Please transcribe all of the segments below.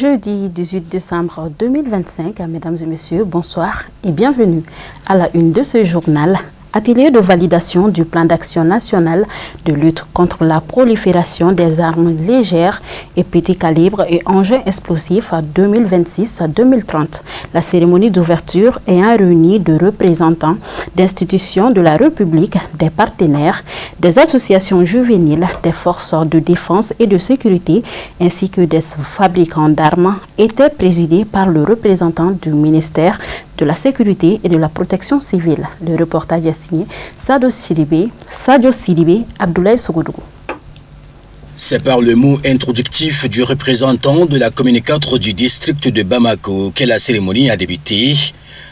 Jeudi 18 décembre 2025, mesdames et messieurs, bonsoir et bienvenue à la une de ce journal. Atelier de validation du plan d'action national de lutte contre la prolifération des armes légères et petits calibres et engins explosifs 2026-2030. La cérémonie d'ouverture ayant réuni de représentants d'institutions de la République, des partenaires, des associations juvéniles, des forces de défense et de sécurité ainsi que des fabricants d'armes était présidée par le représentant du ministère de la Sécurité et de la Protection civile. Le reportage est signé Sadio Sidibé, Abdoulaye Sogodougou. C'est par le mot introductif du représentant de la commune 4 du district de Bamako que la cérémonie a débuté.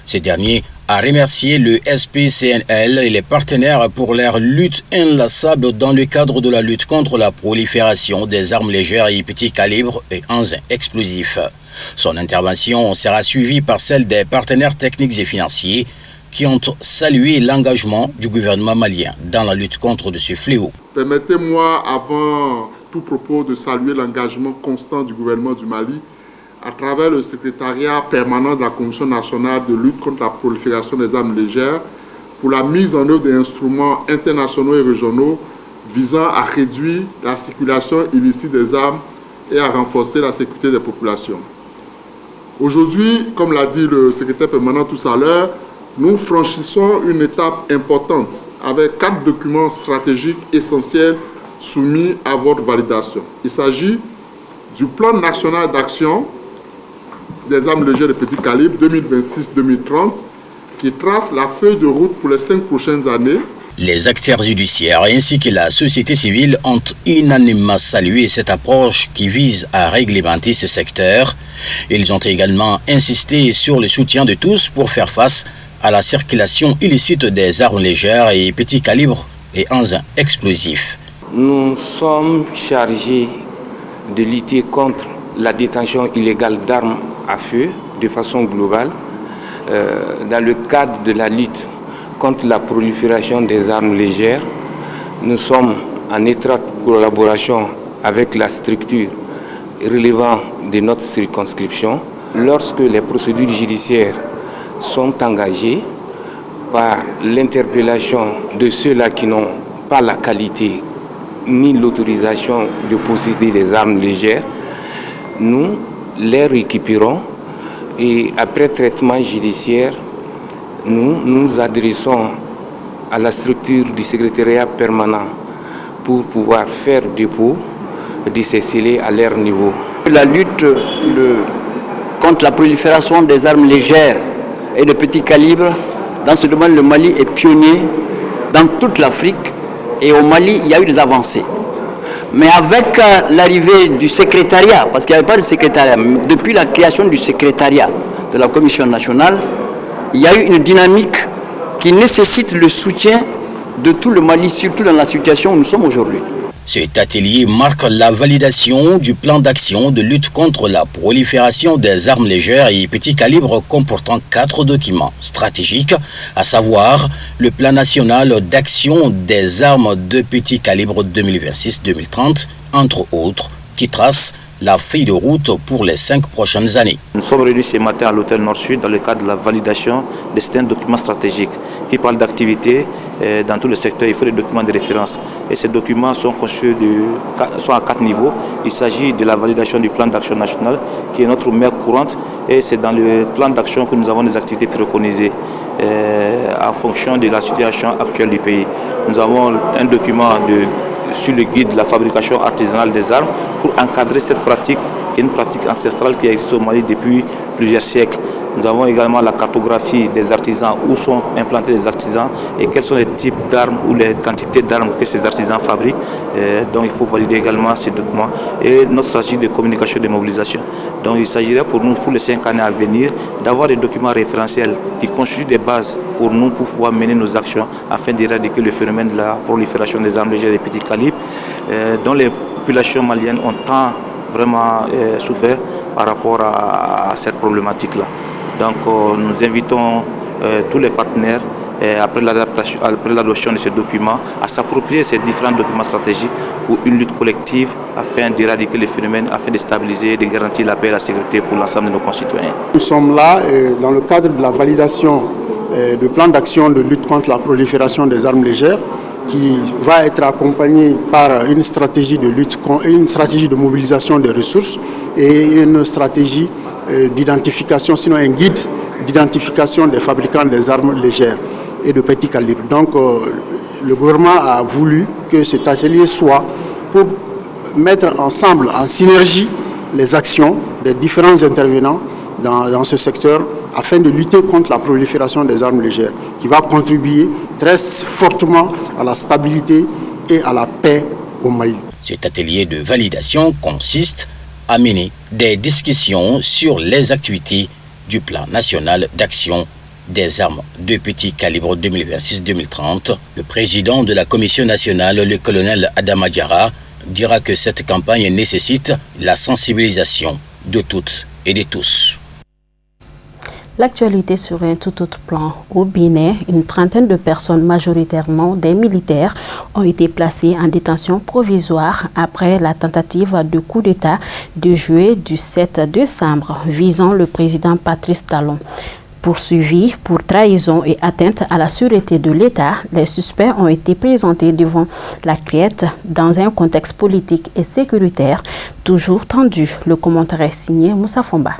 Ce dernier a remercié le SPCNL et les partenaires pour leur lutte inlassable dans le cadre de la lutte contre la prolifération des armes légères et petits calibres et engins explosifs. Son intervention sera suivie par celle des partenaires techniques et financiers qui ont salué l'engagement du gouvernement malien dans la lutte contre ce fléau. Permettez-moi, avant tout propos, de saluer l'engagement constant du gouvernement du Mali à travers le secrétariat permanent de la Commission nationale de lutte contre la prolifération des armes légères pour la mise en œuvre des instruments internationaux et régionaux visant à réduire la circulation illicite des armes et à renforcer la sécurité des populations. Aujourd'hui, comme l'a dit le secrétaire permanent tout à l'heure, nous franchissons une étape importante avec 4 documents stratégiques essentiels soumis à votre validation. Il s'agit du plan national d'action des armes légères et petits calibres 2026-2030 qui trace la feuille de route pour les 5 prochaines années. Les acteurs judiciaires ainsi que la société civile ont unanimement salué cette approche qui vise à réglementer ce secteur. Ils ont également insisté sur le soutien de tous pour faire face à la circulation illicite des armes légères et petits calibres et engins explosifs. Nous sommes chargés de lutter contre la détention illégale d'armes à feu de façon globale dans le cadre de la lutte contre la prolifération des armes légères. Nous sommes en étroite collaboration avec la structure relevant de notre circonscription. Lorsque les procédures judiciaires sont engagées par l'interpellation de ceux-là qui n'ont pas la qualité ni l'autorisation de posséder des armes légères, nous les récupérons et après traitement judiciaire, nous nous adressons à la structure du secrétariat permanent pour pouvoir faire dépôt de ces scellés à leur niveau. La lutte contre la prolifération des armes légères et de petits calibres, dans ce domaine, le Mali est pionnier dans toute l'Afrique et au Mali, il y a eu des avancées. Mais avec l'arrivée du secrétariat, parce qu'il n'y avait pas de secrétariat, depuis la création du secrétariat de la Commission nationale, il y a eu une dynamique qui nécessite le soutien de tout le Mali, surtout dans la situation où nous sommes aujourd'hui. Cet atelier marque la validation du plan d'action de lutte contre la prolifération des armes légères et petits calibres comportant 4 documents stratégiques, à savoir le plan national d'action des armes de petits calibres 2026-2030, entre autres, qui trace la feuille de route pour les 5 prochaines années. Nous sommes réunis ce matin à l'hôtel Nord-Sud dans le cadre de la validation de certains documents stratégiques qui parlent d'activités dans tout le secteur. Il faut des documents de référence. Et ces documents sont conçus sont à 4 niveaux. Il s'agit de la validation du plan d'action national qui est notre mère courante. Et c'est dans le plan d'action que nous avons des activités préconisées en fonction de la situation actuelle du pays. Nous avons un document sur le guide de la fabrication artisanale des armes pour encadrer cette pratique qui est une pratique ancestrale qui existe au Mali depuis plusieurs siècles. Nous avons également la cartographie des artisans, où sont implantés les artisans et quels sont les types d'armes ou les quantités d'armes que ces artisans fabriquent. Donc il faut valider également ces documents et notre stratégie de communication et de mobilisation. Donc il s'agirait pour nous, pour les 5 années à venir, d'avoir des documents référentiels qui constituent des bases pour nous pour pouvoir mener nos actions afin d'éradiquer le phénomène de la prolifération des armes légères et des petits calibres dont les populations maliennes ont tant vraiment souffert par rapport à cette problématique-là. Donc nous invitons tous les partenaires après l'adoption de ce document, à s'approprier ces différents documents stratégiques pour une lutte collective afin d'éradiquer les phénomènes, afin de stabiliser et de garantir la paix et la sécurité pour l'ensemble de nos concitoyens. Nous sommes là dans le cadre de la validation du plan d'action de lutte contre la prolifération des armes légères, qui va être accompagné par une stratégie de lutte, une stratégie de mobilisation des ressources et une stratégie d'identification, sinon un guide d'identification des fabricants des armes légères et de petit calibre. Donc le gouvernement a voulu que cet atelier soit pour mettre ensemble, en synergie, les actions des différents intervenants dans ce secteur afin de lutter contre la prolifération des armes légères, qui va contribuer très fortement à la stabilité et à la paix au Mali. Cet atelier de validation consiste à mener des discussions sur les activités du plan national d'action des armes de petit calibre 2026-2030. Le président de la commission nationale, le colonel Adama Diarra, dira que cette campagne nécessite la sensibilisation de toutes et de tous. L'actualité sur un tout autre plan. Au Bénin, une trentaine de personnes, majoritairement des militaires, ont été placées en détention provisoire après la tentative de coup d'État de juillet du 7 décembre visant le président Patrice Talon. Poursuivis pour trahison et atteinte à la sûreté de l'État, les suspects ont été présentés devant la CRIET dans un contexte politique et sécuritaire toujours tendu. Le commentaire est signé Moussa Fomba.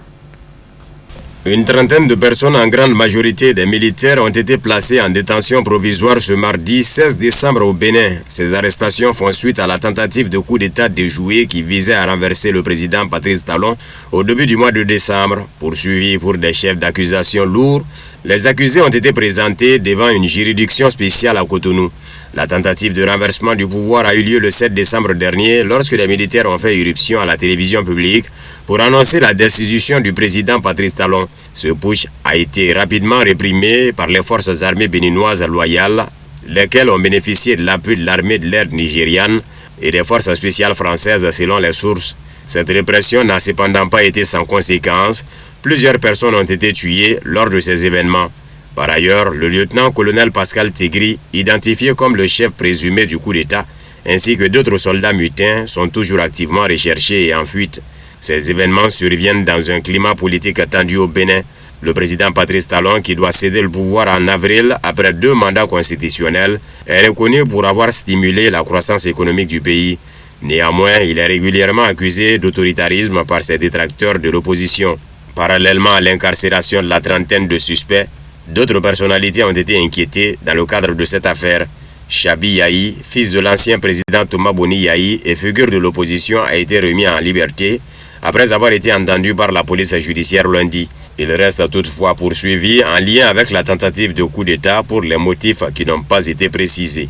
Une trentaine de personnes, en grande majorité des militaires, ont été placées en détention provisoire ce mardi 16 décembre au Bénin. Ces arrestations font suite à la tentative de coup d'État déjoué qui visait à renverser le président Patrice Talon au début du mois de décembre. Poursuivis pour des chefs d'accusation lourds, les accusés ont été présentés devant une juridiction spéciale à Cotonou. La tentative de renversement du pouvoir a eu lieu le 7 décembre dernier lorsque les militaires ont fait irruption à la télévision publique pour annoncer la destitution du président Patrice Talon. Ce putsch a été rapidement réprimé par les forces armées béninoises loyales, lesquelles ont bénéficié de l'appui de l'armée de l'air nigériane et des forces spéciales françaises selon les sources. Cette répression n'a cependant pas été sans conséquences. Plusieurs personnes ont été tuées lors de ces événements. Par ailleurs, le lieutenant-colonel Pascal Tigri, identifié comme le chef présumé du coup d'État, ainsi que d'autres soldats mutins sont toujours activement recherchés et en fuite. Ces événements surviennent dans un climat politique tendu au Bénin. Le président Patrice Talon, qui doit céder le pouvoir en avril après 2 mandats constitutionnels, est reconnu pour avoir stimulé la croissance économique du pays. Néanmoins, il est régulièrement accusé d'autoritarisme par ses détracteurs de l'opposition. Parallèlement à l'incarcération de la trentaine de suspects, d'autres personnalités ont été inquiétées dans le cadre de cette affaire. Chabi Yahi, fils de l'ancien président Thomas Boni Yahi et figure de l'opposition, a été remis en liberté après avoir été entendu par la police judiciaire lundi. Il reste toutefois poursuivi en lien avec la tentative de coup d'État pour les motifs qui n'ont pas été précisés.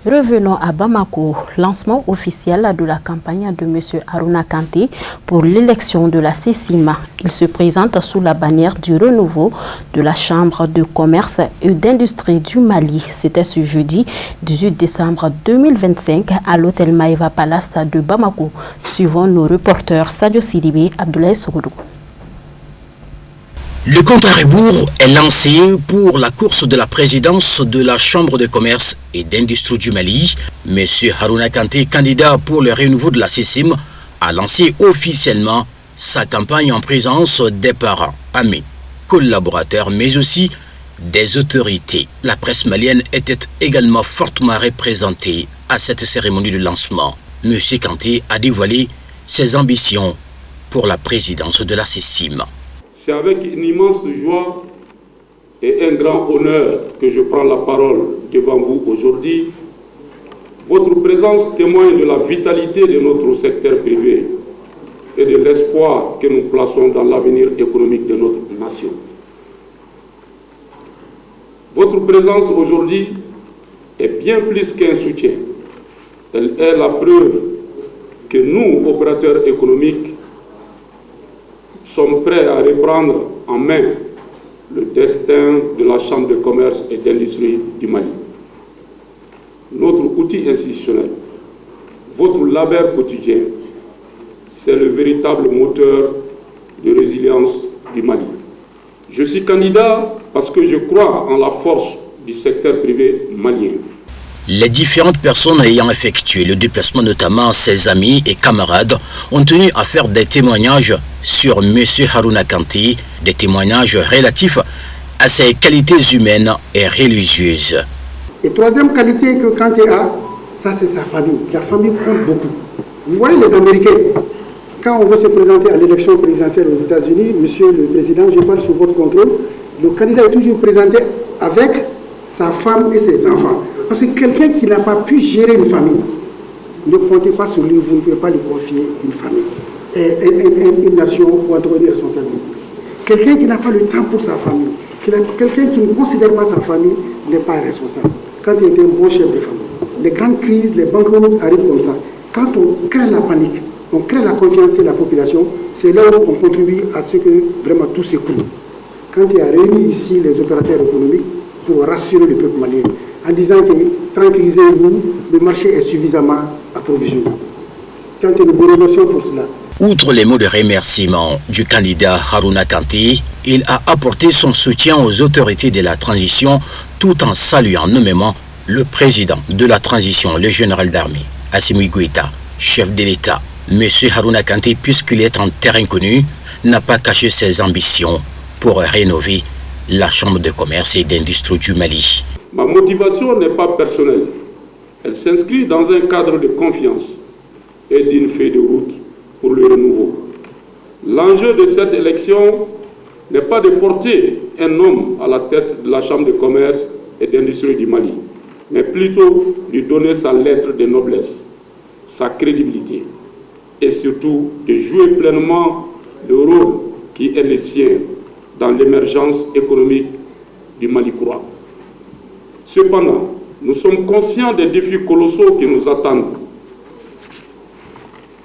Revenons à Bamako, lancement officiel de la campagne de M. Haruna Kanté pour l'élection de la CECIM. Il se présente sous la bannière du renouveau de la Chambre de commerce et d'industrie du Mali. C'était ce jeudi 18 décembre 2025 à l'hôtel Maïva Palace de Bamako. Suivons nos reporters Sadio Sidibé et Abdoulaye Sogoudou. Le compte à rebours est lancé pour la course de la présidence de la Chambre de commerce et d'industrie du Mali. M. Haruna Kanté, candidat pour le renouveau de la CECIM, a lancé officiellement sa campagne en présence des parents, amis, collaborateurs, mais aussi des autorités. La presse malienne était également fortement représentée à cette cérémonie de lancement. M. Kanté a dévoilé ses ambitions pour la présidence de la CECIM. C'est avec une immense joie et un grand honneur que je prends la parole devant vous aujourd'hui. Votre présence témoigne de la vitalité de notre secteur privé et de l'espoir que nous plaçons dans l'avenir économique de notre nation. Votre présence aujourd'hui est bien plus qu'un soutien. Elle est la preuve que nous, opérateurs économiques, sommes prêts à reprendre en main le destin de la Chambre de commerce et d'industrie du Mali. Notre outil institutionnel, votre labeur quotidien, c'est le véritable moteur de résilience du Mali. Je suis candidat parce que je crois en la force du secteur privé malien. Les différentes personnes ayant effectué le déplacement, notamment ses amis et camarades, ont tenu à faire des témoignages sur M. Harouna Kanté, des témoignages relatifs à ses qualités humaines et religieuses. Et troisième qualité que Kanté a, ça c'est sa famille. La famille compte beaucoup. Vous voyez les Américains, quand on veut se présenter à l'élection présidentielle aux États-Unis, Monsieur le Président, je parle sous votre contrôle, le candidat est toujours présenté avec sa femme et ses enfants. Parce que quelqu'un qui n'a pas pu gérer une famille, ne comptez pas sur lui, vous ne pouvez pas lui confier une famille, une nation ou entre une responsabilité. Quelqu'un qui n'a pas le temps pour sa famille, quelqu'un qui ne considère pas sa famille, n'est pas responsable. Quand il est un bon chef de famille, les grandes crises, les banqueroutes arrivent comme ça. Quand on crée la panique, on crée la confiance de la population, c'est là où on contribue à ce que vraiment tout s'écroule. Quand il a réuni ici les opérateurs économiques pour rassurer le peuple malien, en disant que tranquillisez-vous, le marché est suffisamment approvisionné. Quand nous vous remercions pour cela. Outre les mots de remerciement du candidat Harouna Kanté, il a apporté son soutien aux autorités de la transition tout en saluant nommément le président de la transition, le général d'armée, Assimi Goïta, chef de l'État. M. Harouna Kanté, puisqu'il est en terrain connu, n'a pas caché ses ambitions pour rénover la Chambre de commerce et d'industrie du Mali. Ma motivation n'est pas personnelle. Elle s'inscrit dans un cadre de confiance et d'une feuille de route pour le renouveau. L'enjeu de cette élection n'est pas de porter un homme à la tête de la Chambre de commerce et d'industrie du Mali, mais plutôt lui donner sa lettre de noblesse, sa crédibilité et surtout de jouer pleinement le rôle qui est le sien dans l'émergence économique du Mali croix. Cependant, nous sommes conscients des défis colossaux qui nous attendent.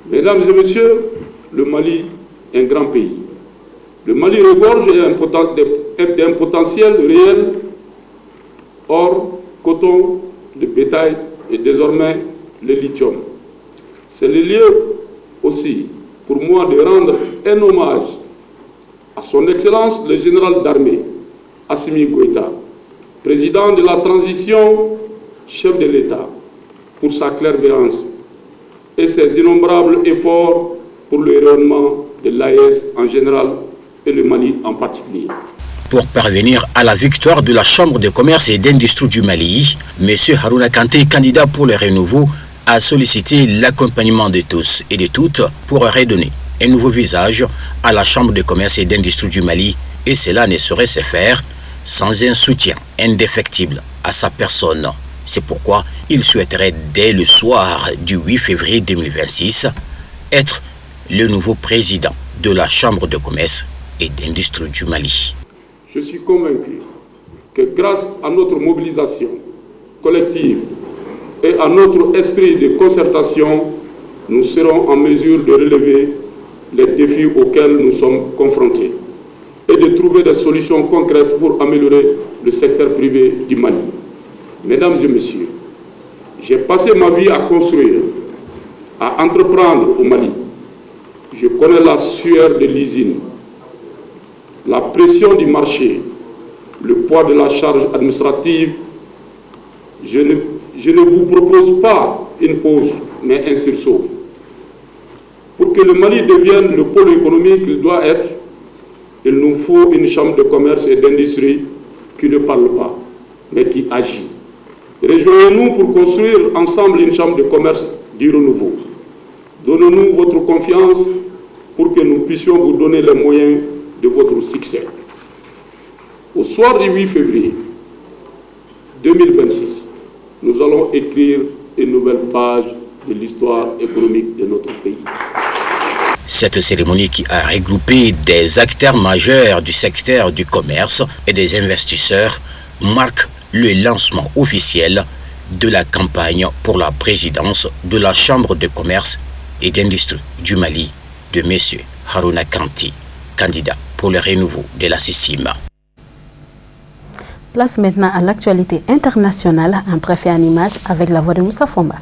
Mesdames et messieurs, le Mali est un grand pays. Le Mali regorge d'un potentiel réel, or, coton, le bétail et désormais le lithium. C'est le lieu aussi pour moi de rendre un hommage à son Excellence le général d'armée, Assimi Goïta, président de la transition, chef de l'État, pour sa clairvoyance et ses innombrables efforts pour le rayonnement de l'AES en général et le Mali en particulier. Pour parvenir à la victoire de la Chambre de commerce et d'industrie du Mali, M. Harouna Kanté, candidat pour le renouveau, a sollicité l'accompagnement de tous et de toutes pour redonner un nouveau visage à la Chambre de commerce et d'industrie du Mali, et cela ne saurait se faire sans un soutien indéfectible à sa personne. C'est pourquoi il souhaiterait dès le soir du 8 février 2026 être le nouveau président de la Chambre de commerce et d'industrie du Mali. Je suis convaincu que grâce à notre mobilisation collective et à notre esprit de concertation, nous serons en mesure de relever les défis auxquels nous sommes confrontés et de trouver des solutions concrètes pour améliorer le secteur privé du Mali. Mesdames et messieurs, j'ai passé ma vie à construire, à entreprendre au Mali. Je connais la sueur de l'usine, la pression du marché, le poids de la charge administrative. Je ne vous propose pas une pause, mais un sursaut. Pour que le Mali devienne le pôle économique qu'il doit être, il nous faut une chambre de commerce et d'industrie qui ne parle pas, mais qui agit. Rejoignez-nous pour construire ensemble une chambre de commerce du renouveau. Donnez-nous votre confiance pour que nous puissions vous donner les moyens de votre succès. Au soir du 8 février 2026, nous allons écrire une nouvelle page de l'histoire économique de notre pays. Cette cérémonie qui a regroupé des acteurs majeurs du secteur du commerce et des investisseurs marque le lancement officiel de la campagne pour la présidence de la Chambre de commerce et d'industrie du Mali de M. Harouna Kanté, candidat pour le renouveau de la CICIM. Place maintenant à l'actualité internationale, un bref et en image avec la voix de Moussa Fomba.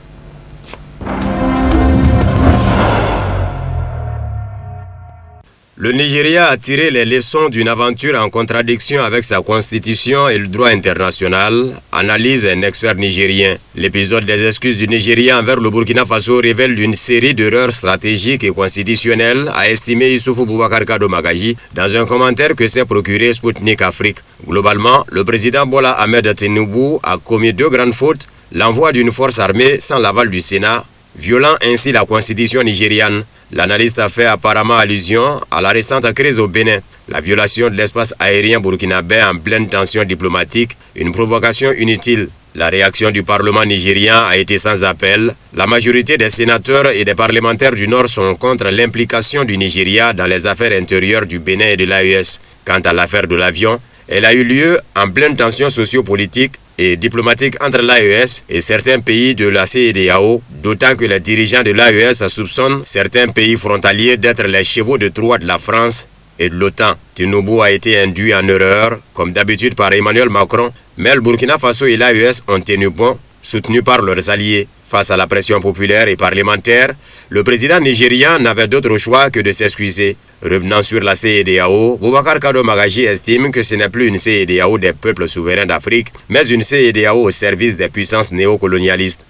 Le Nigeria a tiré les leçons d'une aventure en contradiction avec sa constitution et le droit international, analyse un expert nigérien. L'épisode des excuses du Nigeria envers le Burkina Faso révèle une série d'erreurs stratégiques et constitutionnelles, a estimé Issoufou Boubacar Kado Magaji dans un commentaire que s'est procuré Sputnik Afrique. Globalement, le président Bola Ahmed Tinubu a commis 2 grandes fautes: l'envoi d'une force armée sans l'aval du Sénat, violant ainsi la constitution nigériane. L'analyste a fait apparemment allusion à la récente crise au Bénin, la violation de l'espace aérien burkinabé en pleine tension diplomatique, une provocation inutile. La réaction du Parlement nigérien a été sans appel. La majorité des sénateurs et des parlementaires du Nord sont contre l'implication du Nigeria dans les affaires intérieures du Bénin et de l'AES. Quant à l'affaire de l'avion, elle a eu lieu en pleine tension sociopolitique et diplomatique entre l'AES et certains pays de la CEDEAO, d'autant que les dirigeants de l'AES soupçonnent certains pays frontaliers d'être les chevaux de Troie de la France et de l'OTAN. Tinubu a été induit en erreur, comme d'habitude par Emmanuel Macron, mais le Burkina Faso et l'AES ont tenu bon, soutenus par leurs alliés. Face à la pression populaire et parlementaire, le président nigérian n'avait d'autre choix que de s'excuser. Revenant sur la CEDEAO, Boubacar Kado Magaji estime que ce n'est plus une CEDEAO des peuples souverains d'Afrique, mais une CEDEAO au service des puissances néocolonialistes.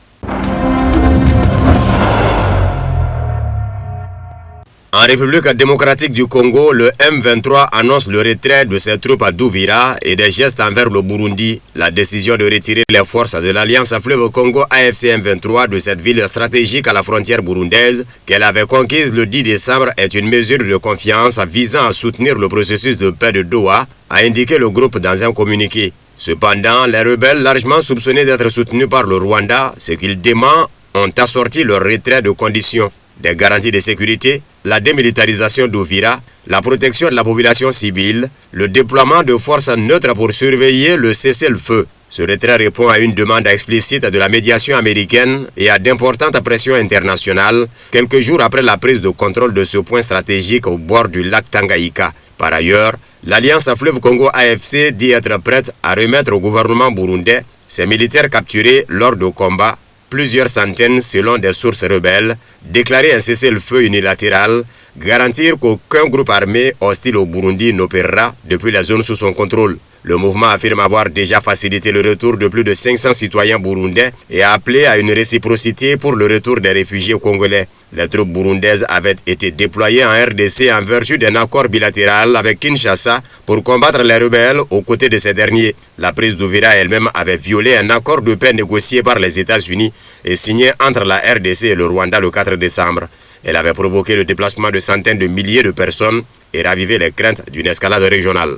En République démocratique du Congo, le M23 annonce le retrait de ses troupes à Douvira et des gestes envers le Burundi. La décision de retirer les forces de l'Alliance Fleuve Congo AFC M23 de cette ville stratégique à la frontière burundaise qu'elle avait conquise le 10 décembre est une mesure de confiance visant à soutenir le processus de paix de Doha, a indiqué le groupe dans un communiqué. Cependant, les rebelles largement soupçonnés d'être soutenus par le Rwanda, ce qu'ils dément, ont assorti leur retrait de conditions. Des garanties de sécurité, la démilitarisation d'Ouvira, la protection de la population civile, le déploiement de forces neutres pour surveiller le cessez-le-feu. Ce retrait répond à une demande explicite de la médiation américaine et à d'importantes pressions internationales, quelques jours après la prise de contrôle de ce point stratégique au bord du lac Tanganyika. Par ailleurs, l'Alliance Fleuve Congo AFC dit être prête à remettre au gouvernement burundais ses militaires capturés lors de combats, plusieurs centaines selon des sources rebelles, déclarer un cessez-le-feu unilatéral, garantir qu'aucun groupe armé hostile au Burundi n'opérera depuis la zone sous son contrôle. Le mouvement affirme avoir déjà facilité le retour de plus de 500 citoyens burundais et a appelé à une réciprocité pour le retour des réfugiés congolais. Les troupes burundaises avaient été déployées en RDC en vertu d'un accord bilatéral avec Kinshasa pour combattre les rebelles aux côtés de ces derniers. La prise d'Ouvira elle-même avait violé un accord de paix négocié par les États-Unis et signé entre la RDC et le Rwanda le 4 décembre. Elle avait provoqué le déplacement de centaines de milliers de personnes et ravivé les craintes d'une escalade régionale.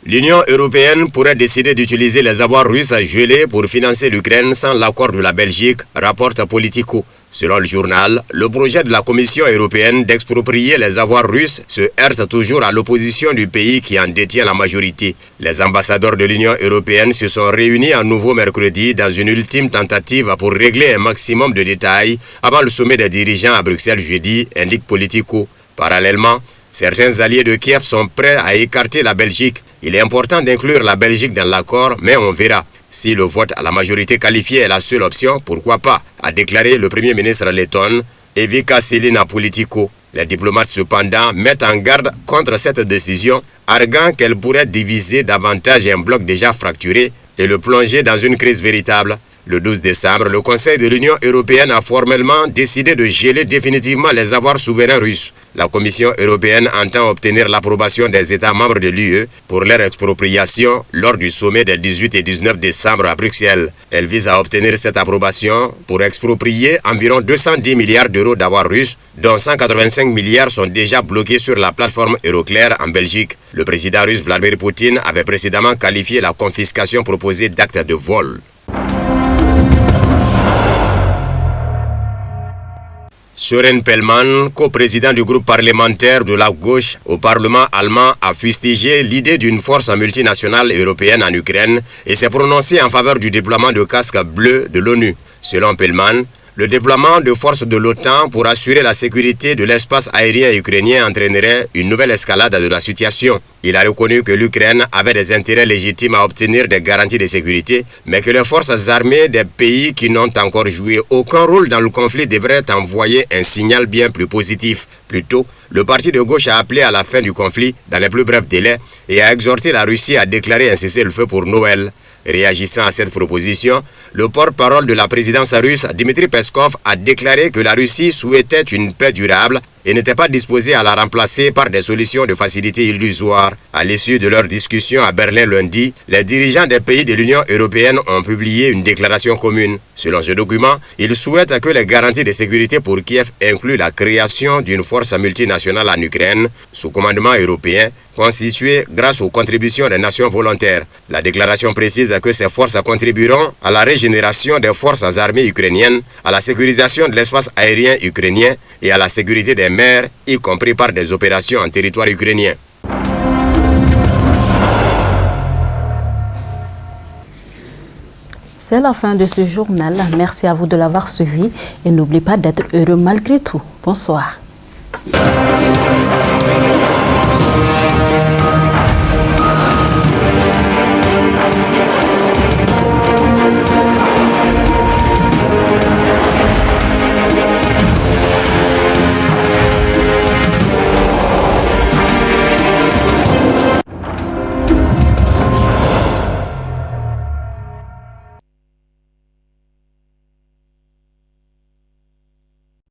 L'Union européenne pourrait décider d'utiliser les avoirs russes gelés pour financer l'Ukraine sans l'accord de la Belgique, rapporte Politico. Selon le journal, le projet de la Commission européenne d'exproprier les avoirs russes se heurte toujours à l'opposition du pays qui en détient la majorité. Les ambassadeurs de l'Union européenne se sont réunis à nouveau mercredi dans une ultime tentative pour régler un maximum de détails avant le sommet des dirigeants à Bruxelles jeudi, indique Politico. Parallèlement, certains alliés de Kiev sont prêts à écarter la Belgique. Il est important d'inclure la Belgique dans l'accord, mais on verra. Si le vote à la majorité qualifiée est la seule option, pourquoi pas, a déclaré le Premier ministre letton, Evika Selina Politico. Les diplomates cependant mettent en garde contre cette décision, arguant qu'elle pourrait diviser davantage un bloc déjà fracturé et le plonger dans une crise véritable. Le 12 décembre, le Conseil de l'Union européenne a formellement décidé de geler définitivement les avoirs souverains russes. La Commission européenne entend obtenir l'approbation des États membres de l'UE pour leur expropriation lors du sommet des 18 et 19 décembre à Bruxelles. Elle vise à obtenir cette approbation pour exproprier environ 210 milliards d'euros d'avoirs russes, dont 185 milliards sont déjà bloqués sur la plateforme Euroclear en Belgique. Le président russe Vladimir Poutine avait précédemment qualifié la confiscation proposée d'acte de vol. Sören Pellmann, coprésident du groupe parlementaire de la gauche au Parlement allemand, a fustigé l'idée d'une force multinationale européenne en Ukraine et s'est prononcé en faveur du déploiement de casques bleus de l'ONU. Selon Pellmann, Le déploiement de forces de l'OTAN pour assurer la sécurité de l'espace aérien ukrainien entraînerait une nouvelle escalade de la situation. Il a reconnu que l'Ukraine avait des intérêts légitimes à obtenir des garanties de sécurité, mais que les forces armées des pays qui n'ont encore joué aucun rôle dans le conflit devraient envoyer un signal bien plus positif. Plus tôt, le parti de gauche a appelé à la fin du conflit dans les plus brefs délais et a exhorté la Russie à déclarer un cessez-le-feu pour Noël. Réagissant à cette proposition, le porte-parole de la présidence russe, Dmitry Peskov, a déclaré que la Russie souhaitait une paix durable et n'était pas disposée à la remplacer par des solutions de facilité illusoires. À l'issue de leur discussion à Berlin lundi, les dirigeants des pays de l'Union européenne ont publié une déclaration commune. Selon ce document, ils souhaitent que les garanties de sécurité pour Kiev incluent la création d'une force multinationale en Ukraine, sous commandement européen, constituée grâce aux contributions des nations volontaires. La déclaration précise que ces forces contribueront à la régénération des forces armées ukrainiennes, à la sécurisation de l'espace aérien ukrainien et à la sécurité des mers, y compris par des opérations en territoire ukrainien. C'est la fin de ce journal. Merci à vous de l'avoir suivi et n'oubliez pas d'être heureux malgré tout. Bonsoir.